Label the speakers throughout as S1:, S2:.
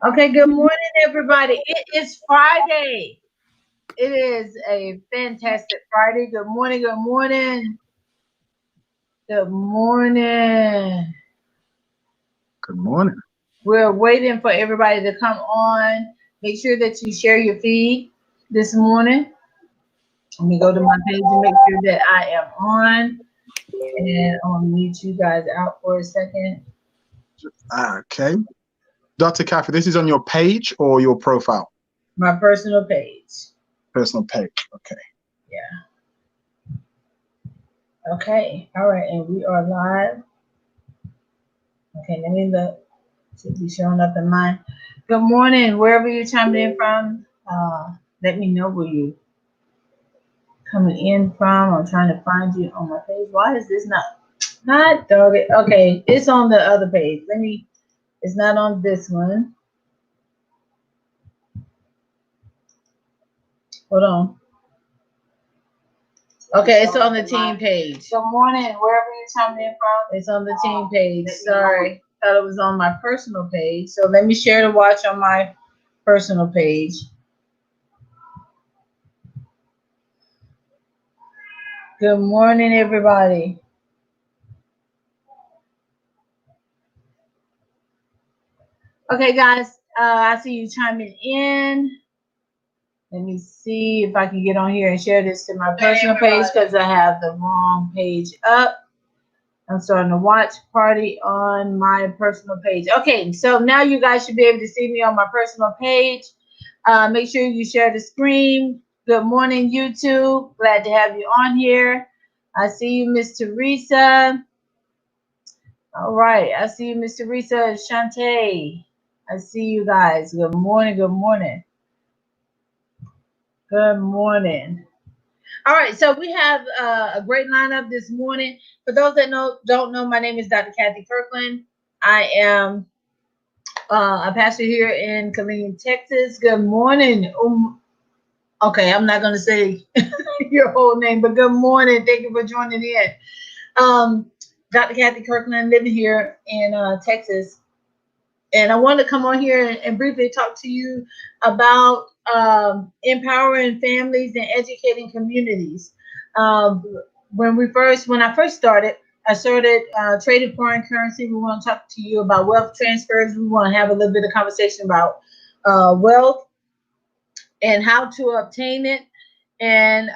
S1: Okay, good morning, everybody. It is Friday. It is a fantastic Friday. Good morning, good morning, good morning.
S2: Good morning.
S1: We're waiting for everybody to come on. Make sure that you share your feed this morning. Let me go to my page and make sure that I am on. And I'll mute you guys out for a second.
S2: Okay. Dr. Kathy, this is on your page or your profile?
S1: My personal page.
S2: Personal page. Okay.
S1: Yeah. Okay. All right. And we are live. Okay. Let me look. Should be showing up in mine. Good morning. Wherever you're chiming in from, let me know where you coming in from. I'm trying to find you on my page. Why is this not dog it? Okay. It's on the other page. It's not on this one. Hold on. Okay, it's on the team page. Good morning, wherever you're coming in from. It's on the team page. Sorry, thought it was on my personal page. So let me share the watch on my personal page. Good morning, everybody. Okay, guys, I see you chiming in. Let me see if I can get on here and share this to my personal page because I have the wrong page up. I'm starting to watch party on my personal page. Okay, so now you guys should be able to see me on my personal page. Make sure you share the screen. Good morning, YouTube. Glad to have you on here. I see you, Miss Teresa. All right, I see you, Miss Teresa Shantae. I see you guys. Good morning, good morning. Good morning. All right, so we have a great lineup this morning. For those that don't know, my name is Dr. Kathy Kirkland. I am a pastor here in Killeen, Texas. Good morning. Okay, I'm not going to say your whole name, but good morning. Thank you for joining in. Dr. Kathy Kirkland, living here in Texas. And I want to come on here and briefly talk to you about empowering families and educating communities. When I first started, I started trading foreign currency. We want to talk to you about wealth transfers. We want to have a little bit of conversation about wealth and how to obtain it, and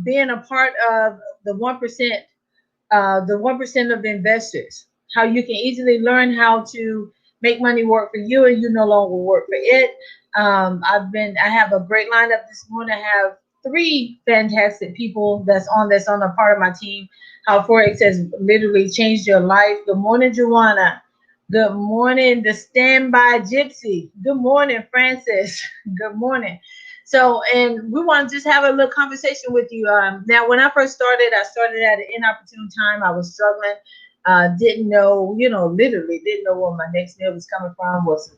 S1: being a part of the 1%, the 1% of the investors. How you can easily learn how to make money work for you, and you no longer work for it. I have a great lineup this morning. I have 3 fantastic people that's on a part of my team. How Forex has literally changed your life. Good morning, Joanna. Good morning, the standby gypsy. Good morning, Francis. Good morning. So, and we want to just have a little conversation with you. Now, when I started at an inopportune time. I was struggling. Didn't know, literally didn't know where my next meal was coming from. Was,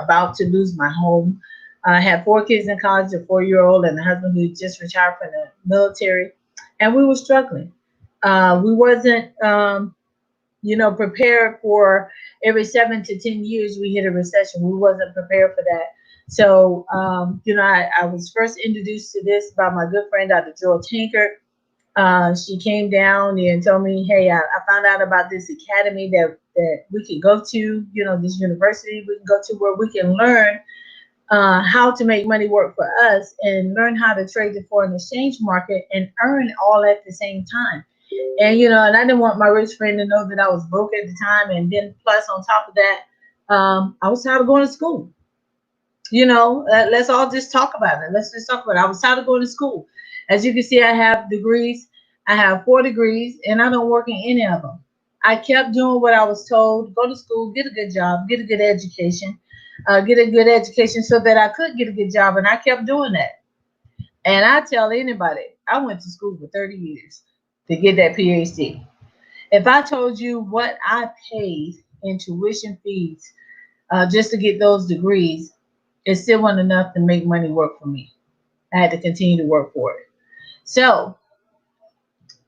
S1: about to lose my home. I had 4 kids in college, a 4-year-old and a husband who just retired from the military, and we were struggling. We wasn't, prepared for every 7 to 10 years we hit a recession. We wasn't prepared for that. So, I was first introduced to this by my good friend, Dr. Joel Tankard. She came down and told me, hey, I found out about this academy that we could go to, this university we can go to where we can learn how to make money work for us and learn how to trade the foreign exchange market and earn all at the same time. And, and I didn't want my rich friend to know that I was broke at the time. And then plus on top of that, I was tired of going to school. Let's all just talk about it. Let's just talk about it. I was tired of going to school. As you can see, I have degrees. I have 4 degrees, and I don't work in any of them. I kept doing what I was told: go to school, get a good job, get a good education, so that I could get a good job. And I kept doing that. And I tell anybody, I went to school for 30 years to get that PhD. If I told you what I paid in tuition fees just to get those degrees, it still wasn't enough to make money work for me. I had to continue to work for it. So,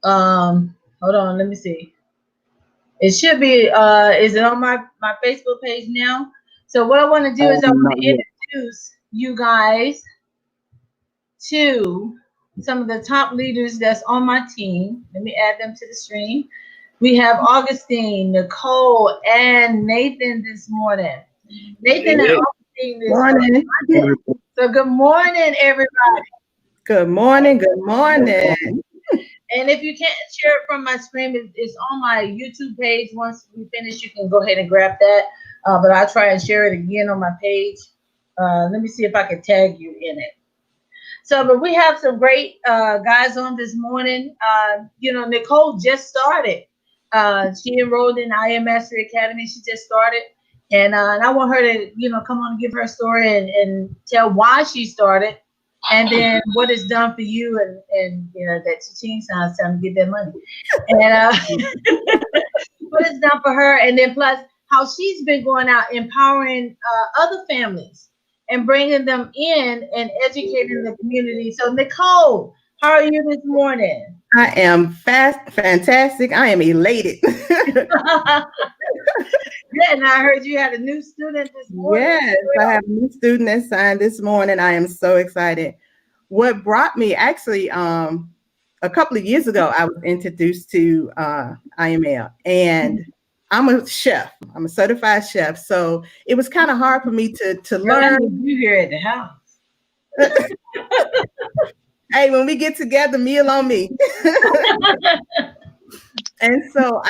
S1: hold on, let me see. It should be. Is it on my Facebook page now? So what I want to do is I want
S2: Not
S1: to
S2: yet.
S1: introduce you guys to some of the top leaders that's on my team. Let me add them to the stream. We have Augustine, Nicole, and Nathan this morning. Nathan and
S3: Hey,
S1: Augustine this
S4: Morning.
S1: morning. So good morning, everybody.
S4: Good morning. Good morning.
S1: And if you can't share it from my screen, it's on my YouTube page. Once we finish, you can go ahead and grab that. But I'll try and share it again on my page. Let me see if I can tag you in it. So, but we have some great guys on this morning. Nicole just started. She enrolled in I Am Mastery Academy. She just started. And I want her to, come on and give her story and tell why she started and then what it's done for you and that cha-ching sounds time to get that money. And what it's done for her. And then plus how she's been going out empowering other families and bringing them in and educating the community. So, Nicole, how are you this morning?
S4: I am fantastic. I am elated.
S1: Yeah, and I heard you had a new student this morning.
S4: Yes, I have a new student that signed this morning. I am so excited. What brought me actually, a couple of years ago, I was introduced to IML, and I'm a chef. I'm a certified chef. So it was kind of hard for me to learn.
S1: You here at the house.
S4: Hey, when we get together, meal on me. And so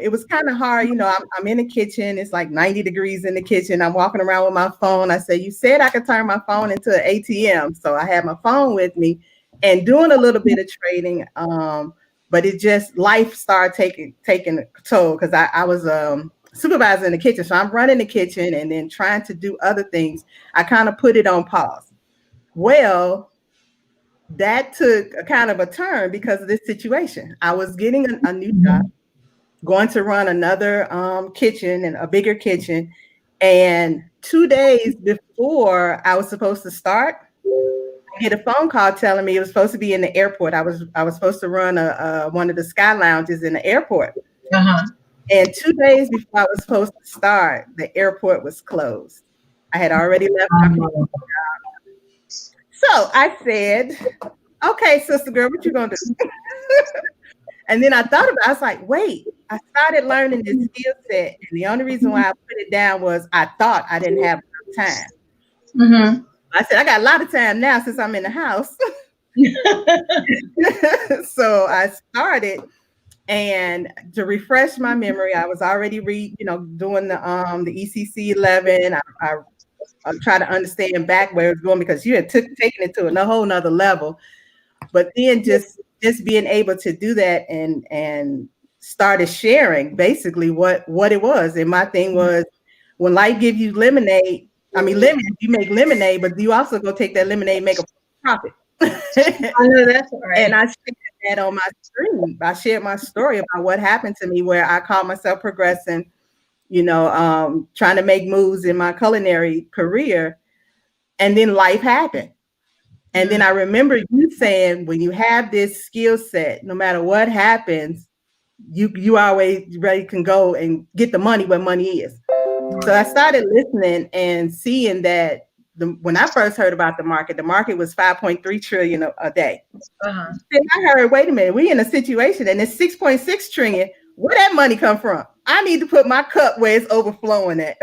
S4: it was kind of hard. I'm in the kitchen. It's like 90 degrees in the kitchen. I'm walking around with my phone. I said, you said I could turn my phone into an ATM. So I had my phone with me and doing a little bit of trading. But it just, life started taking a toll because I was supervisor in the kitchen. So I'm running the kitchen and then trying to do other things. I kind of put it on pause. Well, that took a kind of a turn because of this situation. I was getting a new job, going to run another kitchen and a bigger kitchen. And 2 days before I was supposed to start, I get a phone call telling me it was supposed to be in the airport. I was supposed to run one of the sky lounges in the airport.
S1: Uh-huh.
S4: And 2 days before I was supposed to start, the airport was closed. I had already left my job. So I said, okay, sister girl, what you gonna do? And then I thought about it. I was like, wait, I started learning this skill set. And the only reason why I put it down was I thought I didn't have enough time.
S1: Mm-hmm.
S4: I said, I got a lot of time now since I'm in the house. So I started, and to refresh my memory, I was already doing the E.F.E.C 11. I try to understand back where it's going because you had taken it to a whole nother level. But then just being able to do that and started sharing basically what it was. And my thing was, when life gives you lemon, you make lemonade, but you also go take that lemonade and make a profit.
S1: I know that's right.
S4: And I shared that on my stream. I shared my story about what happened to me, where I called myself progressing, trying to make moves in my culinary career. And then life happened. And then I remember you saying, when you have this skill set, no matter what happens, you always ready can go and get the money where money is. So I started listening and seeing that when I first heard about the market was 5.3 trillion a day.
S1: Uh-huh.
S4: Then I heard, wait a minute, we in a situation and it's 6.6 trillion. Where that money come from? I need to put my cup where it's overflowing at.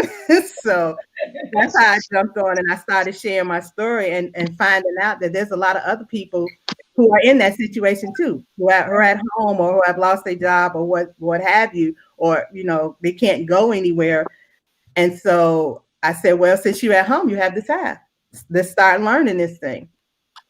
S4: So that's how I jumped on and I started sharing my story and finding out that there's a lot of other people who are in that situation too, who are at home or who have lost their job or what have you, or they can't go anywhere. And so I said, well, since you're at home, you have the time. Let's start learning this thing.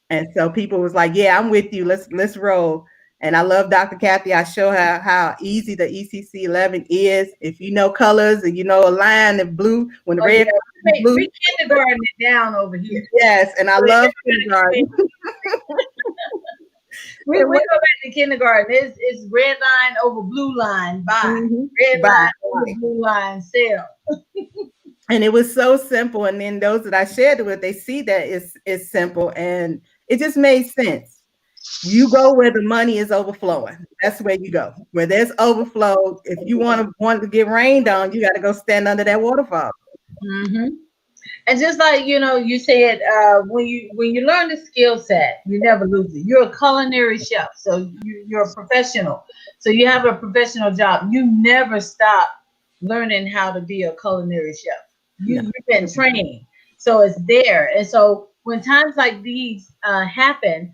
S4: And so people was like, yeah, I'm with you. Let's roll. And I love Dr. Kathy. I show her how easy the E.F.E.C 11 is. If you know colors and a line of blue, when the red is blue.
S1: We kindergarten it down over here.
S4: Yes, and I love kindergarten.
S1: We go back to kindergarten. It's red line over blue line, buy.
S4: Mm-hmm.
S1: Red line over blue line, sell.
S4: And it was so simple. And then those that I shared it with, they see that it's simple and it just made sense. You go where the money is overflowing. That's where you go. Where there's overflow. If you want to get rained on, you got to go stand under that waterfall.
S1: Mm-hmm. And just like you said, when you learn the skill set, you never lose it. You're a culinary chef, so you're a professional. So you have a professional job. You never stop learning how to be a culinary chef.
S4: No.
S1: You've been trained, so it's there. And so when times like these happen,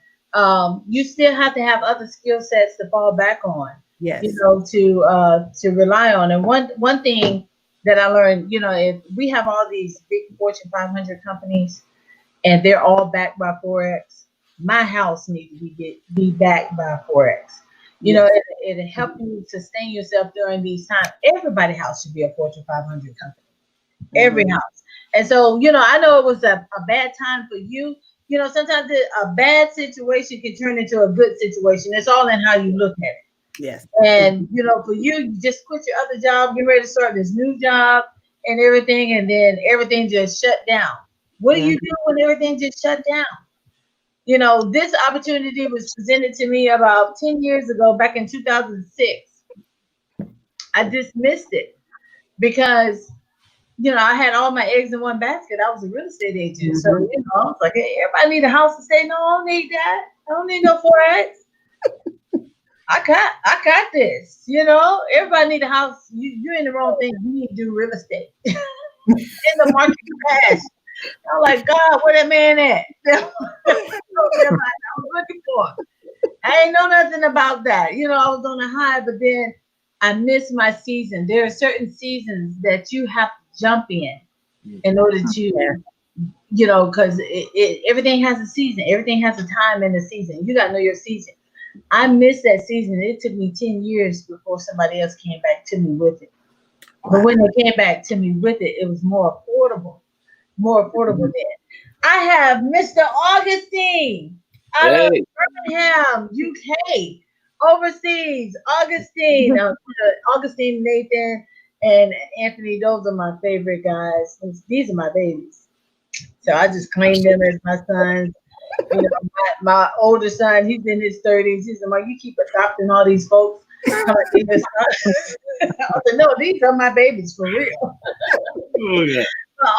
S1: you still have to have other skill sets to fall back on.
S4: Yes.
S1: To rely on. And one thing that I learned, if we have all these big Fortune 500 companies and they're all backed by Forex, my house needs to be backed by Forex.
S4: Yes.
S1: It'll help you sustain yourself during these times. Everybody's house should be a Fortune 500 company. Every house. And so, I know it was a bad time for you. Sometimes a bad situation can turn into a good situation. It's all in how you look at it.
S4: Yes.
S1: And for you just quit your other job, get ready to start this new job and everything, and then everything just shut down. What do you do when everything just shut down? This opportunity was presented to me about 10 years ago, back in 2006. I dismissed it because I had all my eggs in one basket. I was a real estate agent. So, I was like, hey, everybody need a house to stay. No, I don't need that. I don't need no Forex. I got this. Everybody need a house. You're in the wrong thing. You need to do real estate. In the market crash. I'm like, God, where that man at? I was looking for. I ain't know nothing about that. I was on a high, but then I missed my season. There are certain seasons that you have to jump in order to, because everything has a season. Everything has a time in the season. You got to know your season. I missed that season. It took me 10 years before somebody else came back to me with it. But when they came back to me with it, it was more affordable then. I have Mr. Augustine out of Birmingham, UK, overseas. Augustine, Nathan, and Anthony, those are my favorite guys. These are my babies. So I just claim them as my sons. My older son, he's in his 30s. He's like, you keep adopting all these folks. I said, no, these are my babies for real.
S3: Oh, yeah.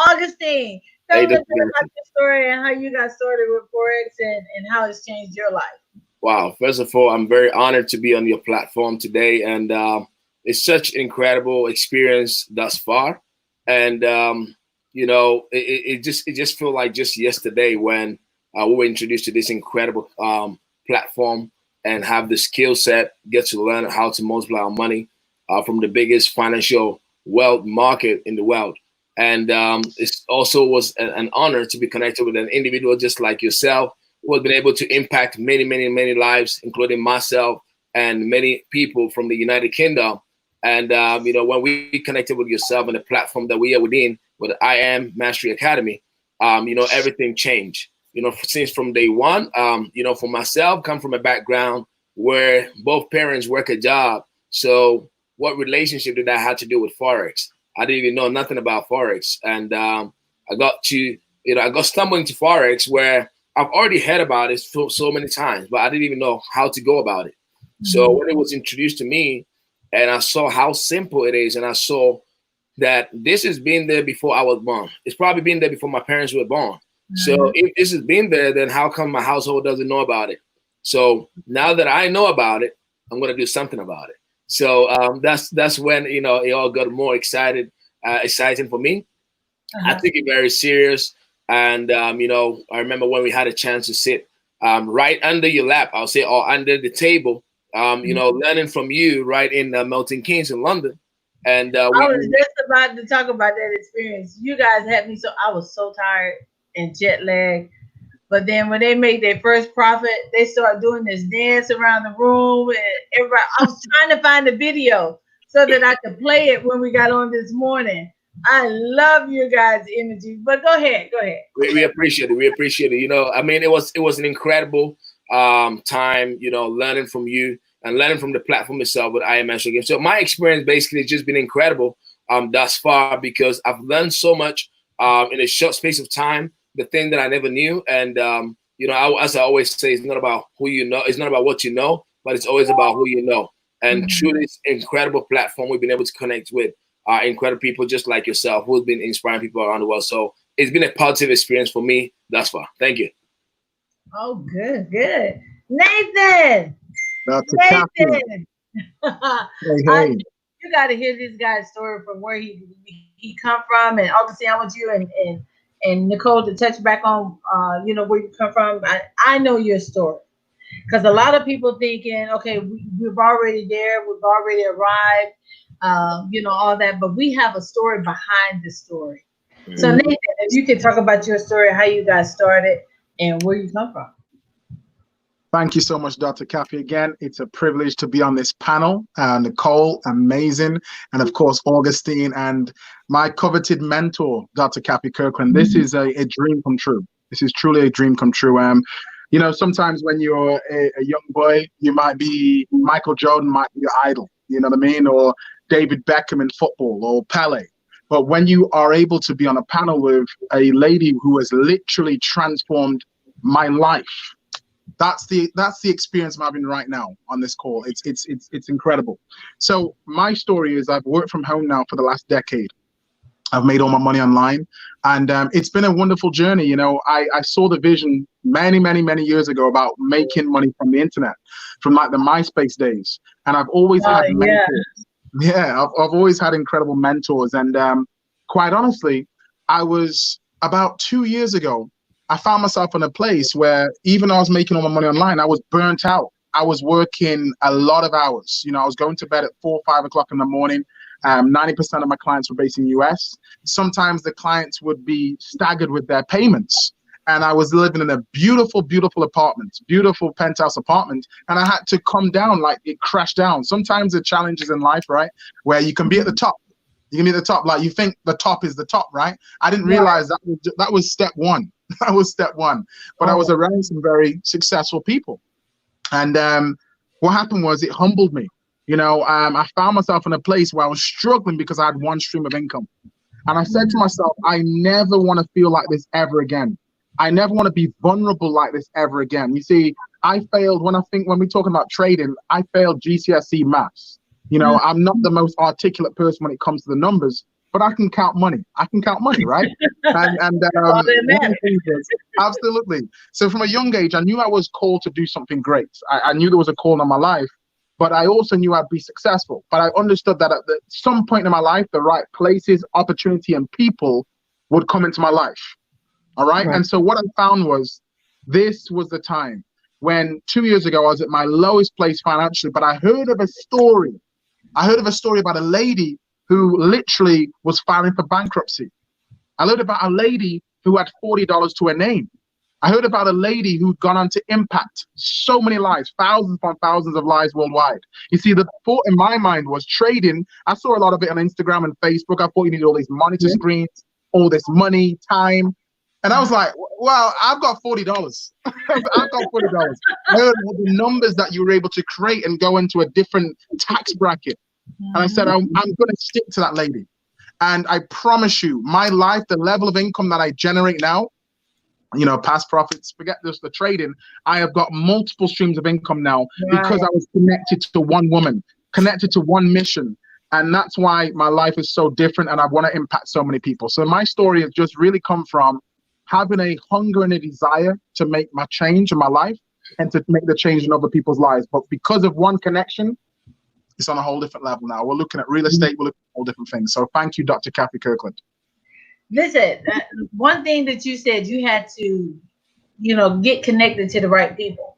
S1: Augustine, tell us a bit about your story and how you got started with Forex and how it's changed your life.
S3: Wow. First of all, I'm very honored to be on your platform today. And it's such an incredible experience thus far. And, it just felt like just yesterday when we were introduced to this incredible platform and have the skill set, get to learn how to multiply our money from the biggest financial wealth market in the world. And it also was an honor to be connected with an individual just like yourself who has been able to impact many, many, many lives, including myself and many people from the United Kingdom. And, when we connected with yourself and the platform that we are within with I Am Mastery Academy, everything changed. Since from day one, for myself, come from a background where both parents work a job. So what relationship did that have to do with Forex? I didn't even know nothing about Forex. And I got stumbled into Forex where I've already heard about it so many times, but I didn't even know how to go about it. Mm-hmm. So when it was introduced to me and I saw how simple it is, and I saw that this has been there before I was born. It's probably been there before my parents were born. Mm-hmm. So if this has been there, then how come my household doesn't know about it? So now that I know about it, I'm going to do something about it. So that's when, it all got more exciting for me. Uh-huh. I took it very serious. And, I remember when we had a chance to sit right under your lap, I'll say, or under the table, learning from you right in Milton Keynes in London. And
S1: I was just about to talk about that experience. You guys had me, so I was so tired and jet lagged. But then when they made their first profit, they started doing this dance around the room, and everybody. I was trying to find the video so that I could play it when we got on this morning. I love you guys' energy, but go ahead.
S3: We appreciate it. It was an incredible time, learning from you and learning from the platform itself with IMS again. So my experience basically has just been incredible thus far because I've learned so much in a short space of time, the thing that I never knew. And you know, as I always say, it's not about who you know, it's not about what you know, but it's always about who you know. And through this incredible platform, we've been able to connect with incredible people just like yourself, who've been inspiring people around the world. So it's been a positive experience for me thus far. Thank you.
S1: Oh, good, good. Nathan!
S2: Dr. Kathy.
S1: Nathan!
S2: Hey.
S1: You got to hear this guy's story from where he come from. And Augustine, I want you and Nicole to touch back on, you know, where you come from. I know your story. Because a lot of people thinking, okay, we're already there, we've already arrived, you know, all that, but we have a story behind the story. So Nathan, if you could talk about your story, how you guys started and where you come from.
S2: Thank you so much, Dr. Kathy. Again, it's a privilege to be on this panel. Nicole, amazing. And of course, Augustine and my coveted mentor, Dr. Kathy Kirkland. This is a dream come true. This is truly a dream come true. You know, sometimes when you're a young boy, you might be Michael Jordan, might be your idol, you know what I mean? Or David Beckham in football, or Pele. But when you are able to be on a panel with a lady who has literally transformed my life, that's the experience I'm having right now on this call. It's incredible. So my story is I've worked from home now for the last decade. I've made all my money online, and it's been a wonderful journey. You know, I saw the vision many years ago about making money from the internet, from like the MySpace days, and I've always had mentors. Yeah, I've always had incredible mentors, and quite honestly, I was about 2 years ago, I found myself in a place where even though I was making all my money online, I was burnt out. I was working a lot of hours. You know, I was going to bed at 4 or 5 o'clock in the morning. 90% of my clients were based in the US. Sometimes the clients would be staggered with their payments. And I was living in a beautiful, beautiful apartment, beautiful penthouse apartment. And I had to come down, like it crashed down. Sometimes the challenges in life, right, where you can be at the top. You can be at the top, like you think the top is the top, right? I didn't realize that was step one. That was step one. But I was around some very successful people. And what happened was it humbled me. You know, I found myself in a place where I was struggling because I had one stream of income. And I said to myself, I never want to feel like this ever again. I never want to be vulnerable like this ever again. You see, I failed when we're talking about trading, I failed GCSE maths. You know, I'm not the most articulate person when it comes to the numbers, but I can count money. I can count money, right? Absolutely. So from a young age, I knew I was called to do something great. I knew there was a call on my life, but I also knew I'd be successful. But I understood that at some point in my life, the right places, opportunity, and people would come into my life. All right. And so what I found was this was the time when 2 years ago I was at my lowest place financially, but I heard of a story. I heard of a story about a lady who literally was filing for bankruptcy. I heard about a lady who had $40 to her name. I heard about a lady who'd gone on to impact so many lives, thousands upon thousands of lives worldwide. You see, the thought in my mind was trading. I saw a lot of it on Instagram and Facebook. I thought you needed all these monitor screens, all this money, time. And I was like, well, I've got $40. I've got $40. I heard all the numbers that you were able to create and go into a different tax bracket. And I said, I'm going to stick to that lady. And I promise you, my life, the level of income that I generate now, you know, past profits, forget this, the trading, I have got multiple streams of income now because I was connected to one woman, connected to one mission. And that's why my life is so different and I want to impact so many people. So my story has just really come from having a hunger and a desire to make my change in my life and to make the change in other people's lives. But because of one connection, it's on a whole different level now. We're looking at real estate, we're looking at all different things. So thank you, Dr. Kathy Kirkland.
S1: Listen, one thing that you said, you had to, you know, get connected to the right people.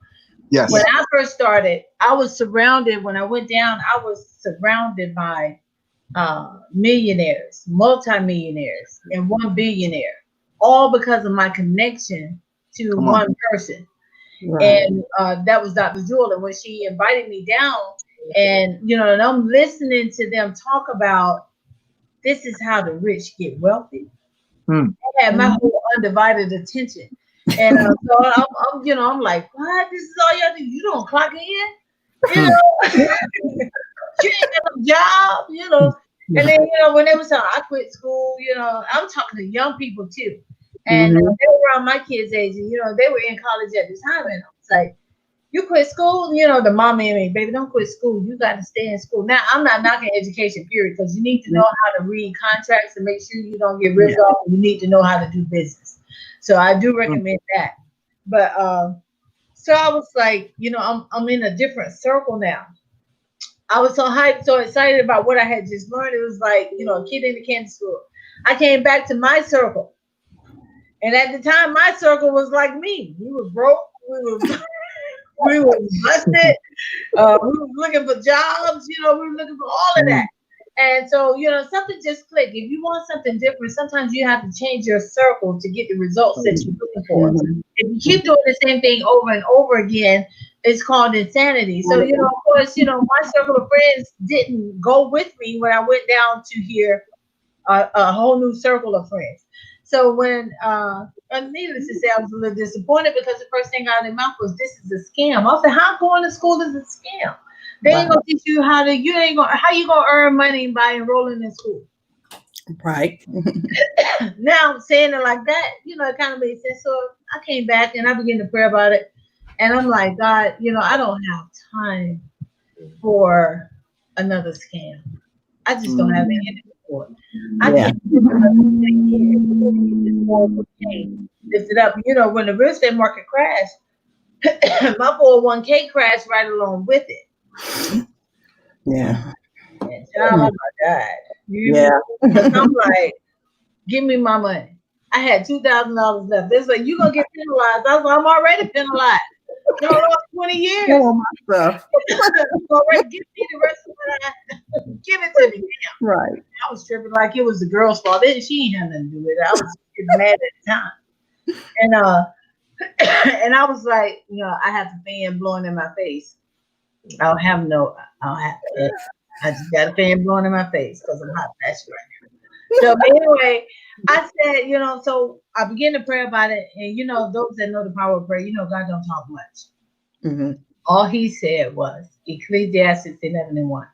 S2: Yes.
S1: When I first started, I was surrounded, when I went down, I was surrounded by millionaires, multimillionaires, and one billionaire, all because of my connection to one person. And that was Dr. Jewel. And when she invited me down, and, you know, and I'm listening to them talk about this is how the rich get wealthy. I had my whole undivided attention. And so I'm, you know, I'm like, what? This is all y'all do? You don't clock in? You know, you ain't got no job, you know. And then, you know, when they was saying I quit school, you know, I'm talking to young people too. And they were around my kids' age, and they were in college at the time, and I was like, "You quit school?" The mom and me, baby, don't quit school. You got to stay in school. Now, I'm not knocking education, period, because you need to know how to read contracts and make sure you don't get ripped off. And you need to know how to do business. So I do recommend that. But so I was like, I'm in a different circle now. I was so hyped, so excited about what I had just learned. It was like, a kid in the candy store. I came back to my circle. And at the time, my circle was like me. We were broke. We were busted. We were looking for jobs. We were looking for all of that. And so, something just clicked. If you want something different, sometimes you have to change your circle to get the results that you're looking for. If you keep doing the same thing over and over again, it's called insanity. So, of course, my circle of friends didn't go with me when I went down to here, a whole new circle of friends. So when, needless to say, I was a little disappointed because the first thing out of their mouth was, "This is a scam." I said, "How going to school is a scam? They ain't gonna teach you how you gonna earn money by enrolling in school."
S4: Right.
S1: Now saying it like that, it kind of made sense. So I came back and I began to pray about it, and I'm like, "God, I don't have time for another scam. I just don't have the energy for it. I can't get this horrible change. Lift it up." When the real estate market crashed, my 401k crashed right along with it.
S4: Yeah.
S1: And child, oh my God.
S4: Yeah.
S1: I'm like, "Give me my money." I had $2,000 left. They're like, "You're going to get penalized." I was like, "I'm already penalized. I lost 20 years.
S4: Oh, my stuff.
S1: Already give me the rest of it. Give it to me now."
S4: Right.
S1: I was tripping like it was the girl's fault. She ain't had nothing to do with it. I was mad at the time. And and I was like, I have the fan blowing in my face. I just got a fan blowing in my face because I'm hot flashy right now. So anyway, I said, so I began to pray about it. And those that know the power of prayer, God don't talk much. All he said was Ecclesiastes 11:1.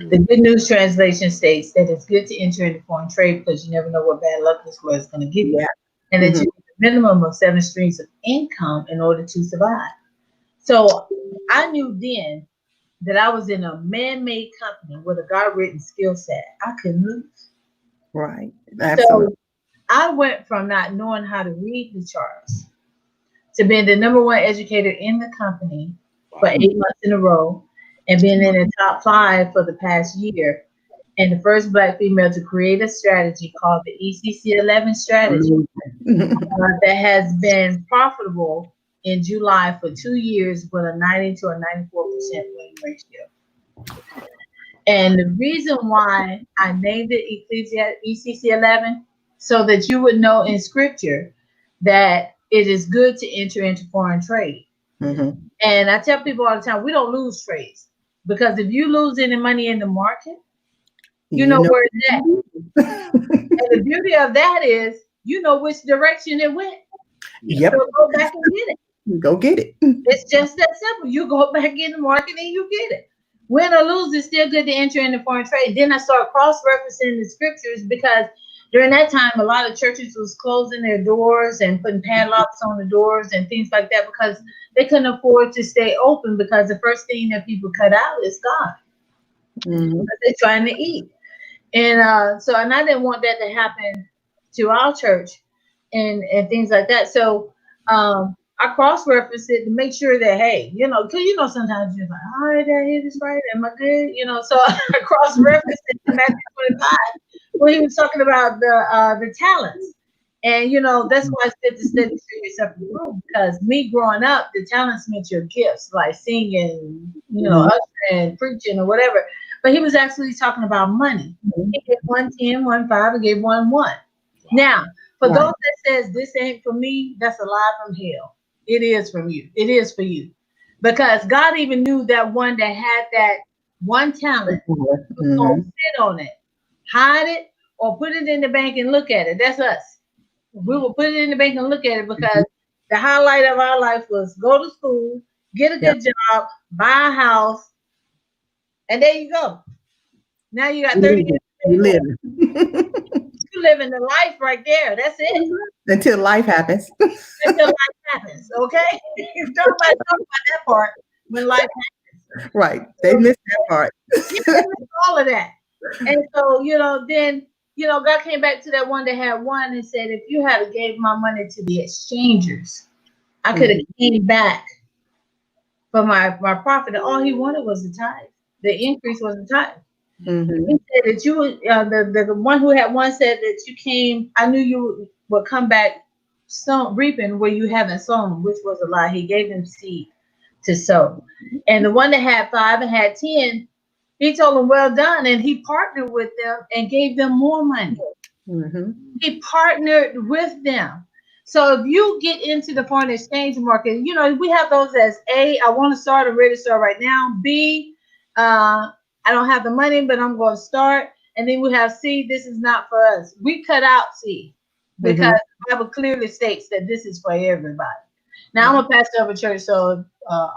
S1: The Good News Translation states that it's good to enter into foreign trade because you never know what bad luck this world is going to give you. And that you need a minimum of 7 streams of income in order to survive. So I knew then that I was in a man-made company with a God-written skill set. I couldn't lose.
S4: Right. Absolutely.
S1: So I went from not knowing how to read the charts to being the #1 educator in the company for 8 months in a row, and being in the top 5 for the past year, and the first Black female to create a strategy called the E.F.E.C 11 strategy that has been profitable in July for 2 years with a 90 to a 94% win ratio. And the reason why I named it E.F.E.C 11, so that you would know in scripture that it is good to enter into foreign trade. And I tell people all the time, we don't lose trades, because if you lose any money in the market, you know where it's at. And the beauty of that is, you know which direction it went.
S4: Yep.
S1: So go back and get it.
S4: Go get it.
S1: It's just that simple. You go back in the market and you get it. Win or lose, it's still good to enter into foreign trade. Then I start cross-referencing the scriptures, because during that time, a lot of churches was closing their doors and putting padlocks on the doors and things like that, because they couldn't afford to stay open, because the first thing that people cut out is God. They're trying to eat. And and I didn't want that to happen to our church and things like that. So I cross-referenced it to make sure that, hey, because sometimes you're like, all right, did I hear this right? Am I good? So I cross-referenced it to Matthew 25, where he was talking about the talents. And that's why it's good to study yourself approved, because me growing up, the talents meant your gifts, like singing, ushering, preaching, or whatever. But he was actually talking about money. He gave 1 10, 1 5, and gave 1 1. Now, for those that says this ain't for me, that's a lie from hell. It is from you. It is for you. Because God even knew that one that had that one talent was going to sit on it, hide it, or put it in the bank and look at it. That's us. We will put it in the bank and look at it, because the highlight of our life was go to school, get a good job, buy a house, and there you go. Now you got 30 years to live. You living the life right there. That's it.
S4: Until life happens.
S1: Until life happens. Okay. Nobody talk about that part when life happens.
S4: Right. They missed that part.
S1: Yeah, they missed all of that. And so, then, God came back to that one that had one and said, if you had gave my money to the exchangers, I could have came back for my profit. And all he wanted was the tithe. The increase was the tithe.
S4: Mm-hmm.
S1: He said that you, the one who had one said that you came, I knew you would come back reaping where you haven't sown, which was a lie. He gave them seed to sow. And the one that had 5 and had 10, he told them, well done. And he partnered with them and gave them more money.
S4: Mm-hmm.
S1: He partnered with them. So if you get into the foreign exchange market, we have those as A, I want to start, I'm ready to start right now. B, I don't have the money, but I'm going to start. And then we have C, this is not for us. We cut out C because the Bible clearly states that this is for everybody. Now, I'm a pastor of a church, so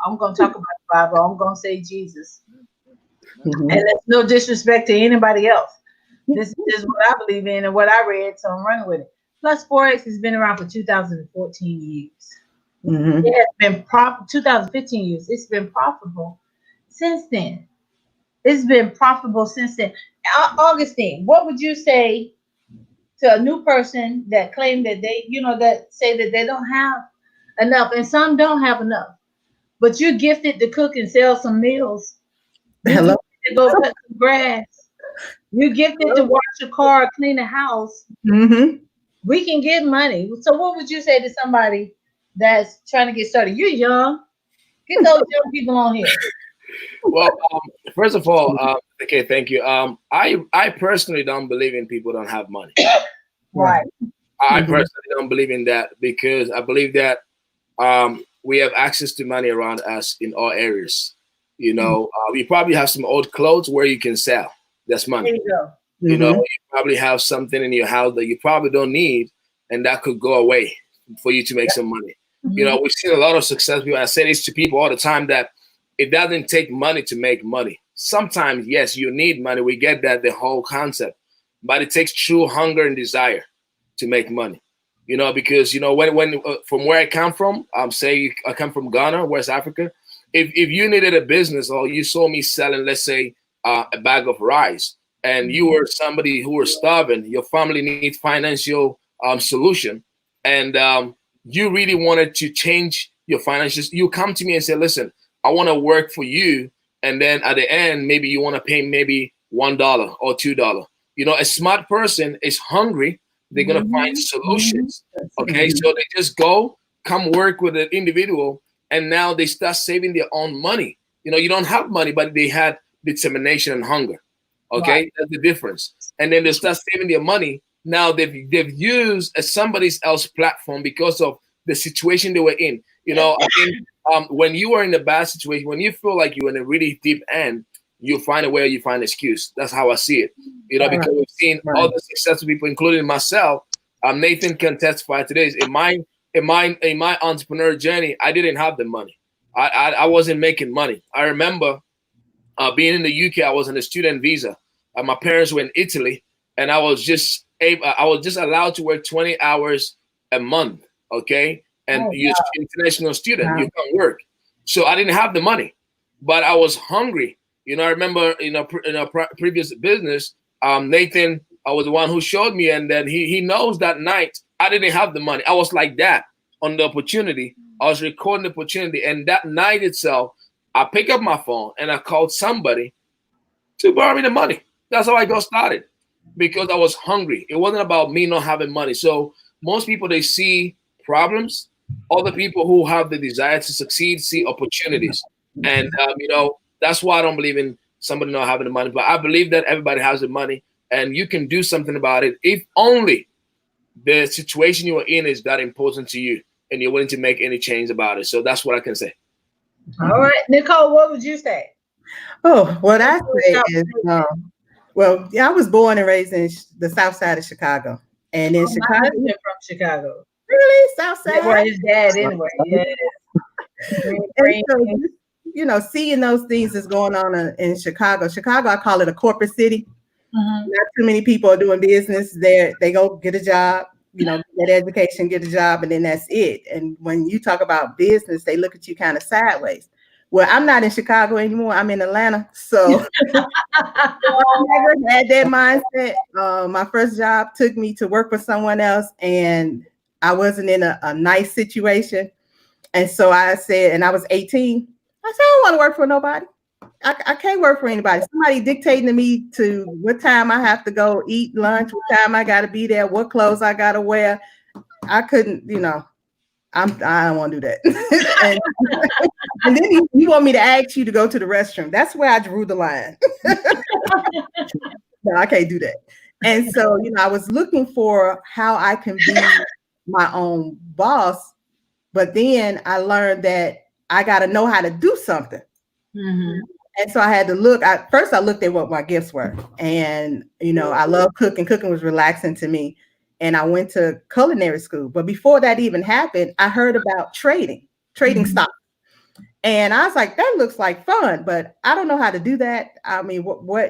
S1: I'm going to talk about the Bible. I'm going to say Jesus. And there's no disrespect to anybody else. This is what I believe in and what I read, so I'm running with it. Plus, Forex has been around for 2014 years. It has been 2015 years. It's been profitable since then. It's been profitable since then. Augustine, what would you say to a new person that claim that they, that say that they don't have enough, and some don't have enough, but you're gifted to cook and sell some meals. You're gifted to go cut some grass. You're gifted to wash a car, clean a house. We can get money. So what would you say to somebody that's trying to get started? You're young. Get those young people on here.
S3: Well, first of all, okay, thank you. I personally don't believe in people don't have money.
S1: Right.
S3: I personally don't believe in that because I believe that we have access to money around us in all areas. You probably have some old clothes where you can sell. That's money.
S1: There you go.
S3: You probably have something in your house that you probably don't need, and that could go away for you to make some money. We've seen a lot of success people. I say this to people all the time that it doesn't take money to make money. Sometimes, yes, you need money. We get that, the whole concept, but it takes true hunger and desire to make money. Because when from where I come from, say I come from Ghana, West Africa. If you needed a business or you saw me selling, let's say, a bag of rice, and you were somebody who was starving, your family needs financial solution, and you really wanted to change your finances, you come to me and say, listen, I want to work for you, and then at the end, maybe you want to pay maybe $1 or $2. A smart person is hungry. They're going to find solutions. Okay, so they just come work with an individual, and now they start saving their own money. You don't have money, but they had determination and hunger. Okay, right. That's the difference. And then they start saving their money. Now they've used somebody else's platform because of the situation they were in. I think when you are in a bad situation, when you feel like you're in a really deep end, you find a way, you find an excuse. That's how I see it. Because we've seen all the successful people, including myself. Nathan can testify to this. In my entrepreneur journey, I didn't have the money. I wasn't making money. I remember being in the UK, I was on a student visa. My parents were in Italy, and I was just allowed to work 20 hours a month. Okay, and you're an international student, you can't work. So I didn't have the money, but I was hungry. I remember in a previous business, Nathan, I was the one who showed me, and then he knows that night I didn't have the money. I was like that on the opportunity. I was recording the opportunity, and that night itself, I picked up my phone and I called somebody to borrow me the money. That's how I got started, because I was hungry. It wasn't about me not having money. So most people, they see problems. Other people who have the desire to succeed see opportunities. And, that's why I don't believe in somebody not having the money. But I believe that everybody has the money and you can do something about it if only the situation you are in is that important to you and you're willing to make any change about it. So that's what I can say.
S1: All right, Nicole, what would you say?
S4: Oh, what I say is, I was born and raised in the South Side of Chicago, and in Chicago,
S1: I'm from Chicago.
S4: Really, South Side.
S1: Where his dad, anyway. Yeah.
S4: So, seeing those things that's going on in Chicago. Chicago, I call it a corporate city. Not too many people are doing business. They go get a job, get education, get a job, and then that's it. And when you talk about business, they look at you kind of sideways. Well, I'm not in Chicago anymore. I'm in Atlanta. So I never had that mindset. My first job took me to work for someone else, and I wasn't in a nice situation. And so I said, and I was 18. I said, I don't want to work for nobody. I can't work for anybody. Somebody dictating to me to what time I have to go eat lunch, what time I got to be there, what clothes I got to wear. I couldn't, I don't want to do that. and then you want me to ask you to go to the restroom. That's where I drew the line. No, I can't do that. And so, I was looking for how I can be my own boss. But then I learned that I got to know how to do something. And so I had to look. First, I looked at what my gifts were. And, I love cooking. Cooking was relaxing to me. And I went to culinary school. But before that even happened, I heard about trading stocks. And I was like, that looks like fun, but I don't know how to do that. I mean,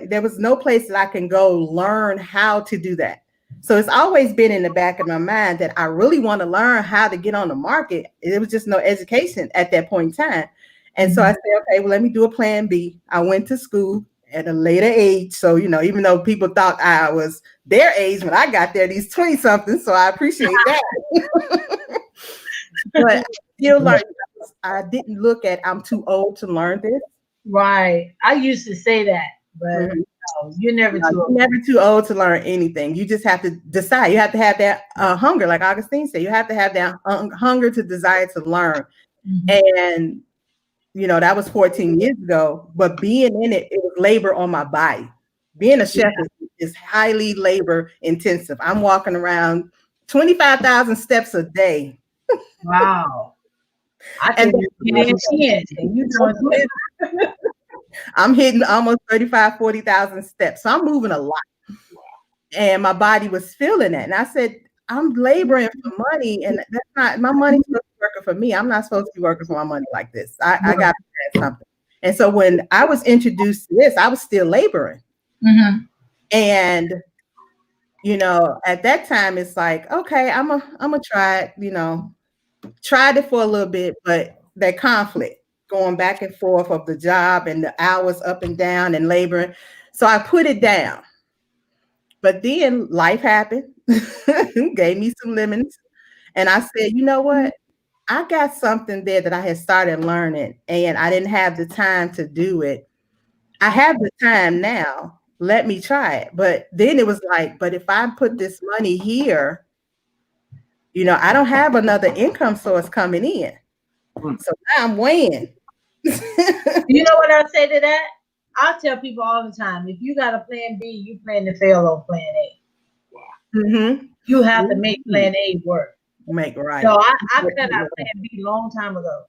S4: there was no place that I can go learn how to do that. So it's always been in the back of my mind that I really want to learn how to get on the market. There was just no education at that point in time. And so I said, okay, well, let me do a plan B. I went to school at a later age. So, even though people thought I was their age when I got there, these 20 something. So I appreciate that. But still learning. I didn't look at I'm too old to learn this.
S1: Right. I used to say that, but no, you're never too old.
S4: Never too old to learn anything. You just have to decide. You have to have that hunger, like Augustine said. You have to have that hunger to desire to learn. And that was 14 years ago. But being in it was labor on my body. Being a chef is highly labor intensive. I'm walking around 25,000 steps a day.
S1: Wow.
S4: I'm hitting almost 35, 40,000 steps. So I'm moving a lot. And my body was feeling that. And I said, I'm laboring for money. And that's not, my money's supposed to be working for me. I'm not supposed to be working for my money like this. I got to add something. And so when I was introduced to this, I was still laboring. And, at that time, it's like, okay, I'm gonna try it, tried it for a little bit, but that conflict going back and forth of the job and the hours up and down and laboring. So I put it down. But then life happened, gave me some lemons. And I said, you know what? I got something there that I had started learning and I didn't have the time to do it. I have the time now. Let me try it. But then it was like, but if I put this money here, I don't have another income source coming in. So now I'm weighing.
S1: You know what I say to that? I tell people all the time, if you got a plan B, you plan to fail on plan A. Wow. You have to make plan A work.
S4: Make right.
S1: So I cut out plan B a long time ago.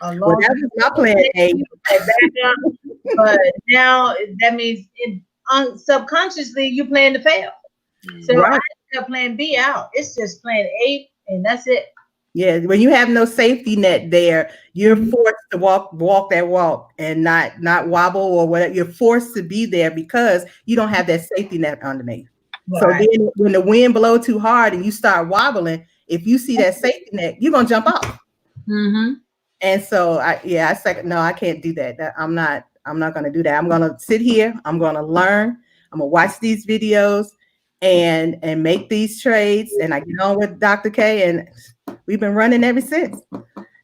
S4: That was my plan A.
S1: But now that means subconsciously you plan to fail. So I cut plan B out. It's just plan A and that's it.
S4: Yeah, when you have no safety net there, you're forced to walk that walk and not wobble or whatever. You're forced to be there because you don't have that safety net underneath. Right. So then when the wind blow too hard and you start wobbling, if you see that safety net, you're gonna jump off. And so I said, no, I can't do that. I'm not gonna do that. I'm gonna sit here, I'm gonna learn, I'm gonna watch these videos and make these trades. And I get on with Dr. K and we've been running ever since.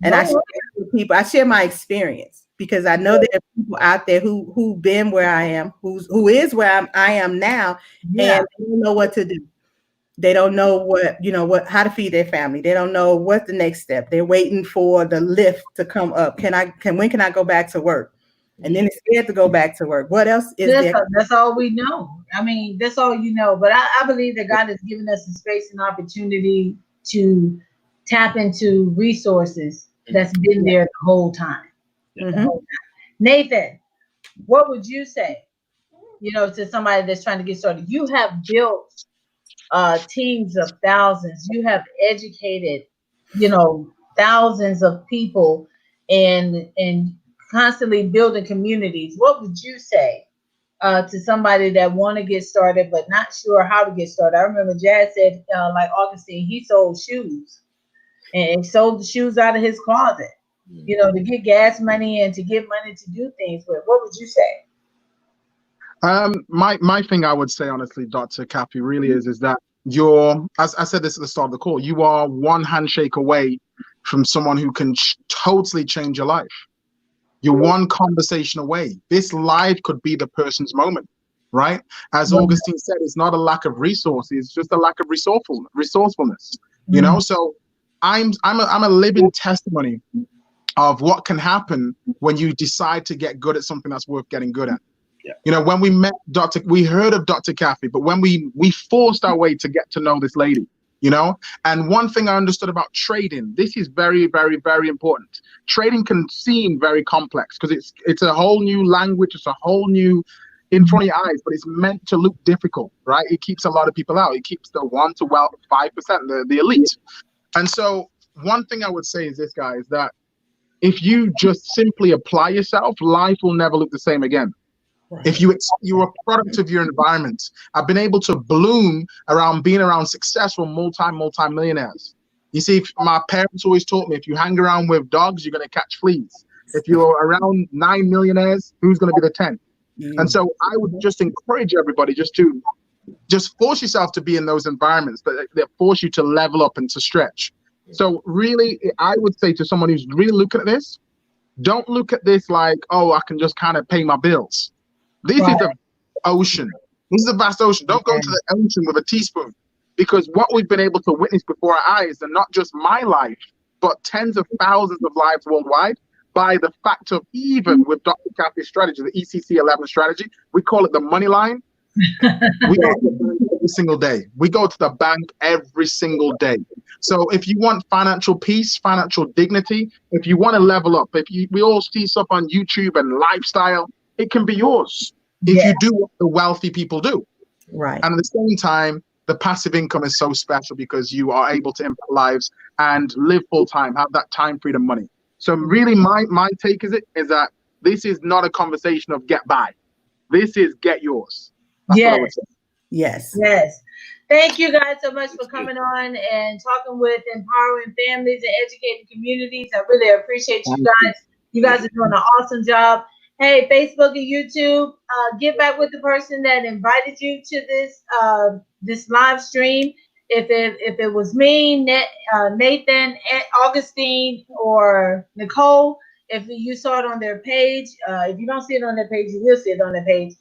S4: And I share with people, I share my experience because I know there are people out there who've been where I am, who is where I am now, and they don't know what to do. They don't know how to feed their family. They don't know what's the next step. They're waiting for the lift to come up. When can I go back to work? And then it's scared to go back to work. What else is there?
S1: That's all we know. I mean, that's all you know. But I believe that God has given us the space and opportunity to tap into resources that's been there the whole time. Nathan, what would you say, to somebody that's trying to get started? You have built teams of thousands. You have educated, thousands of people and constantly building communities. What would you say to somebody that want to get started but not sure how to get started. I remember Jazz said, like Augustine, he sold shoes and sold the shoes out of his closet, you know, to get gas money and to get money to do things with. What would you say?
S2: My thing I would say honestly, Dr. Cappy, really is that you're, as I said this at the start of the call, you are one handshake away from someone who can totally change your life. You're one conversation away. This live could be the person's moment, right? As Augustine said, it's not a lack of resources, it's just a lack of resourcefulness. You know, so I'm a living testimony of what can happen when you decide to get good at something that's worth getting good at.
S3: Yeah.
S2: You know, when we met we heard of Dr. Caffey, but when we forced our way to get to know this lady, you know, and one thing I understood about trading, this is very, very, very important. Trading can seem very complex because it's a whole new language, it's a whole new in front of your eyes, but it's meant to look difficult, right? It keeps a lot of people out. It keeps the 1 to 5%, the elite. And so one thing I would say is this, guys, that if you just simply apply yourself, life will never look the same again. Right. If you're a product of your environment. I've been able to bloom around being around successful multi-millionaires. You see, my parents always taught me, if you hang around with dogs, you're going to catch fleas. If you're around 9 millionaires, who's going to be the 10th? And so I would just encourage everybody just force yourself to be in those environments that force you to level up and to stretch. So really, I would say to someone who's really looking at this, don't look at this like, oh, I can just kind of pay my bills. This is the ocean. This is a vast ocean. Don't go into the ocean with a teaspoon, because what we've been able to witness before our eyes, and not just my life, but tens of thousands of lives worldwide, by the fact of even with Dr. Caffey's strategy, the ECC 11 strategy, we call it the money line. We go to the bank every single day. We go to the bank every single day. So if you want financial peace, financial dignity, if you want to level up, we all see stuff on YouTube and lifestyle, it can be yours if you do what the wealthy people do.
S4: Right.
S2: And at the same time, the passive income is so special because you are able to impact lives and live full time, have that time freedom money. So really my take is that this is not a conversation of get by. This is get yours. That's what I would say.
S4: Yes.
S1: Yes. Thank you guys so much for coming on and talking with empowering families and educating communities. I really appreciate you guys. You guys are doing an awesome job. Hey, Facebook and YouTube, get back with the person that invited you to this live stream. If it was me, Nathan, Augustine, or Nicole, if you saw it on their page, if you don't see it on their page, you will see it on their page.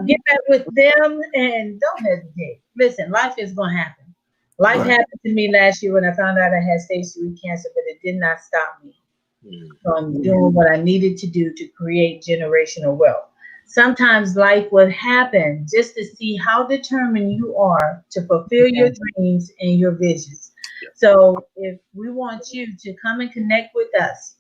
S1: Get back with them and don't hesitate. Listen, life is going to happen. Life happened to me last year when I found out I had stage 3 cancer, but it did not stop me from doing what I needed to do to create generational wealth. Sometimes life will happen just to see how determined you are to fulfill your dreams and your visions. So if we want you to come and connect with us,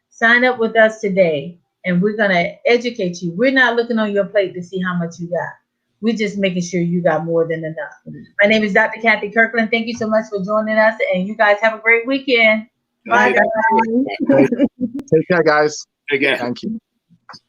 S1: sign up with us today, and we're going to educate you. We're not looking on your plate to see how much you got. We're just making sure you got more than enough. My name is Dr. Kathy Kirkland. Thank you so much for joining us, and you guys have a great weekend. Bye, guys.
S2: Take care, guys.
S3: Take care.
S2: Thank you.